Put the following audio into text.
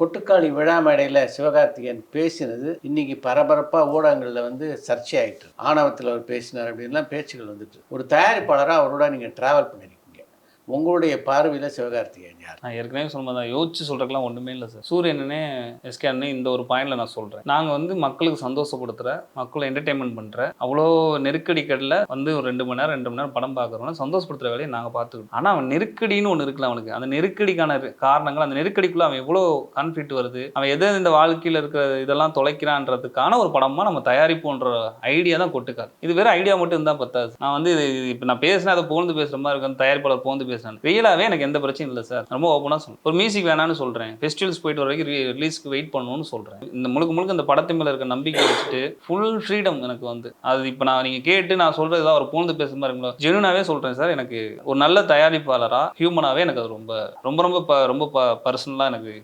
கொட்டுக்காளி விழா மேடையில் சிவகார்த்திகேயன் பேசினது இன்னைக்கு பரபரப்பாக ஊடகங்களில் வந்து சர்ச்சையாயிட்டு ஆணவத்தில் அவர் பேசினார் அப்படின்லாம் பேச்சுகள் வந்துட்டு ஒரு தயாரிப்பாளராக அவரோட நீங்கள் ட்ராவல் பண்ணியிருக்கீங்க. உங்களுடைய பார்வையில் சிவகார்த்திகேயன் யார்? நான் ஏற்கனவே சொன்னதான், யோசிச்சு சொல்றதுக்குலாம் ஒன்றுமே இல்லை சார். சூரியனே எஸ்கே அண்ணே இந்த ஒரு பாயிண்ட்ல நான் சொல்கிறேன். நாங்கள் வந்து மக்களுக்கு சந்தோஷப்படுத்துகிற, மக்களை என்டர்டைன்மெண்ட் பண்ணுற, அவ்வளோ நெருக்கடி கடலில் வந்து ஒரு 2 மணி நேரம் படம் பார்க்குறோன்னா சந்தோஷப்படுத்துகிற வேலையை நாங்கள் பார்த்துக்கிட்டோம். ஆனால் அவன் நெருக்கடின்னு ஒன்று இருக்குல்ல, அவனுக்கு அந்த நெருக்கடிக்கான காரணங்கள், அந்த நெருக்கடிக்குள்ளே அவன் எவ்வளோ கான்ஃப்ளிக்ட் வருது, அவன் எதை இந்த வாழ்க்கையில் இருக்கிற இதெல்லாம் தொலைக்கிறான்றதுக்கான ஒரு படமாக நம்ம தயாரிப்போன்ற ஐடியா தான் கொட்டுக்காது. இது வேறு ஐடியா மட்டும் இருந்தால் பத்தாது. நான் வந்து இப்போ நான் பேசினா அதை புகழ்ந்து பேசுகிற மாதிரி இருக்கும், தயாரிப்பாளர் புகழ்ந்து பேசுகிறேன். ரியலாகவே எனக்கு எந்த பிரச்சனையும் இல்லை சார். ரொம்ப ஓப்பனாக சொல்கிறேன். ஒரு மியூசிக் வேணான்னு சொல்கிறேன், ஃபெஸ்டிவல்ஸ் போயிட்டு வர வரைக்கும் ரிலீஸ்க்கு வெயிட் பண்ணணும்னு சொல்கிறேன். இந்த முழுக்க இந்த படத்து மேலே இருக்க நம்பிக்கை வச்சுட்டு ஃபுல் ஃப்ரீடம் எனக்கு வந்து அது இப்போ நீங்கள் கேட்டு நான் சொல்கிறது ஏதாவது ஒரு புகழ்ந்து பேசுகிற மாதிரி இருக்குங்களா, ஜெனுனாவே சொல்கிறேன் சார். எனக்கு ஒரு நல்ல தயாரிப்பாளராக ஹியூமனாகவே எனக்கு அது ரொம்ப ரொம்ப ரொம்ப ரொம்ப பர்சனலாக எனக்கு